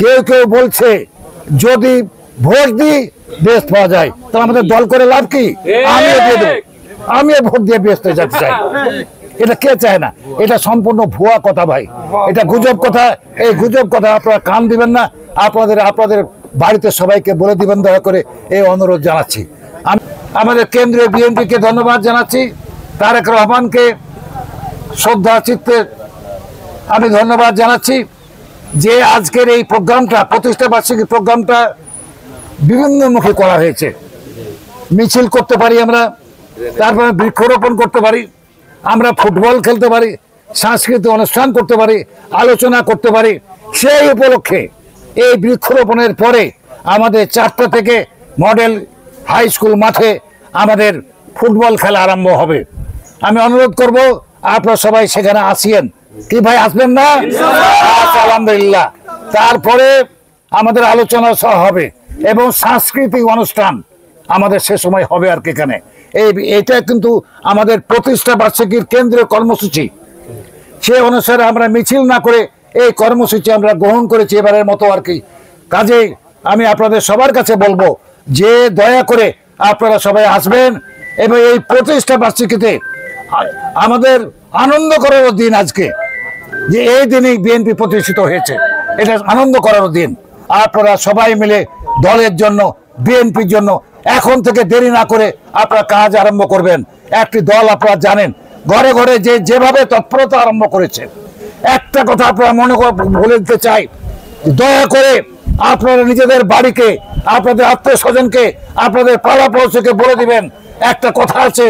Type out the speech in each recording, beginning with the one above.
কেউ কেউ বলছে যদি ভোট দিই বেস্ট পাওয়া যায় তাহলে আমাদের দল করে লাভ কি? আমিও দিয়ে দেবো, আমিও ভোট দিয়ে বেস্ট হয়ে যেতে চাই। এটা কে চায় না? এটা সম্পূর্ণ ভুয়া কথা ভাই, এটা গুজব কথা। এই গুজব কথা আপনারা কান দিবেন না। আপনাদের বাড়িতে সবাইকে বলে দিবেন দয়া করে, এই অনুরোধ জানাচ্ছি। আমাদের কেন্দ্রীয় বিএনপিকে ধন্যবাদ জানাচ্ছি, তারেক রহমানকে শ্রদ্ধা চিত্তে আমি ধন্যবাদ জানাচ্ছি যে আজকের এই প্রোগ্রামটা, প্রতিষ্ঠা বার্ষিকী প্রোগ্রামটা বিভিন্নমুখী করা হয়েছে। মিছিল করতে পারি আমরা, তারপরে বৃক্ষরোপণ করতে পারি, আমরা ফুটবল খেলতে পারি, সাংস্কৃতিক অনুষ্ঠান করতে পারি, আলোচনা করতে পারি। সেই উপলক্ষে এই বৃক্ষরোপণের পরে আমাদের 4টা থেকে মডেল হাই স্কুল মাঠে আমাদের ফুটবল খেলা আরম্ভ হবে। আমি অনুরোধ করব আপনারা সবাই সেখানে আসিয়েন। কি ভাই, আসবেন না? আলহামদুলিল্লাহ। তারপরে আমাদের আলোচনা সহ হবে এবং সাংস্কৃতিক অনুষ্ঠান আমাদের সে সময় হবে। আর এখানে এইটা কিন্তু আমাদের প্রতিষ্ঠা বার্ষিকীর কেন্দ্রীয় কর্মসূচি। সে অনুসারে আমরা মিছিল না করে এই কর্মসূচি আমরা গ্রহণ করেছি এবারের মতো আর কি। কাজেই আমি আপনাদের সবার কাছে বলবো যে দয়া করে আপনারা সবাই আসবেন এবং এই প্রতিষ্ঠা বার্ষিকীতে আমাদের আনন্দ করার দিন আজকে, যে এই দিনেই বিএনপি প্রতিষ্ঠিত হয়েছে, এটা আনন্দ করার দিন। আপনারা সবাই মিলে দলের জন্য, বিএনপির জন্য এখন থেকে দেরি না করে আপনারা কাজ আরম্ভ করবেন। একটি দল আপনারা জানেন ঘরে ঘরে যেভাবে তৎপরতা আরম্ভ করেছে। একটা কথা আপনারা মনে বলে দিতে চাই, দয়া করে আপনারা নিজেদের বাড়িকে, আপনাদের আত্মীয় স্বজনকে, আপনাদের পাড়া পড়শিকে বলে দিবেন, একটা কথা আছে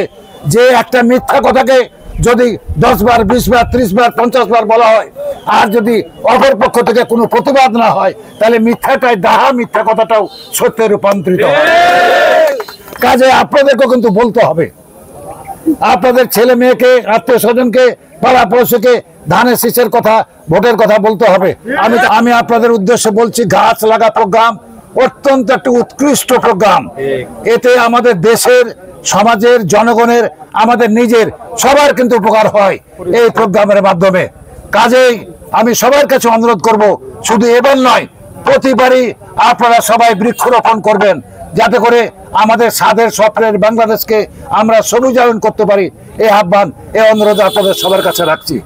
যে একটা মিথ্যা কথাকে যদি 10 বার, 20 বার, 30 বার, 50 বার বলা হয়, আর যদি অপর পক্ষ থেকে কোনো প্রতিবাদ না হয়, তাহলে মিথ্যাটাই ডাহা, মিথ্যা কথাটাও সত্যে রূপান্তরিত হয়। কাজে আপনাদেরকেও কিন্তু বলতে হবে, আপনাদের ছেলে মেয়েকে, আত্মীয় স্বজনকে, পাড়া পড়শিকে ধানের শীষের কথা, ভোটের কথা বলতে হবে। আমি আপনাদের উদ্দেশ্যে বলছি, গাছ লাগা প্রোগ্রাম অত্যন্ত একটি উৎকৃষ্ট প্রোগ্রাম। এতে আমাদের দেশের, সমাজের, জনগণের, আমাদের নিজের সবার কিন্তু উপকার হয় এই প্রোগ্রামের মাধ্যমে। কাজেই আমি সবার কাছে অনুরোধ করব, শুধু এবার নয়, প্রতিবারই আপনারা সবাই বৃক্ষরোপণ করবেন, যাতে করে আমাদের স্বাদের স্বপ্নের বাংলাদেশকে আমরা সবুজায়ন করতে পারি। এই আহ্বান, এই অনুরোধ আপনাদের সবার কাছে রাখছি।